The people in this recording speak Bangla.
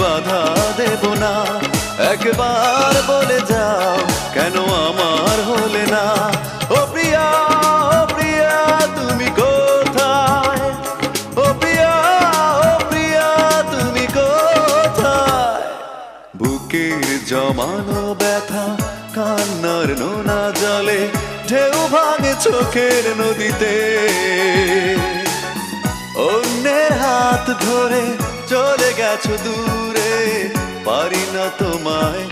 বাধা দেব না। একবার বলে যাও কেন আমার হলে না। ও প্রিয়া, ও প্রিয়া তুমি কোথায়? ও প্রিয়া, ও প্রিয়া তুমি কোথায়? বুকের জমানো ব্যথা কান্নার নোনা জলে ঢেউ ভাঙে চোখের নদীতে। অন্যের হাত ধরে চলে গেছো দূরে, পারি না তোমায়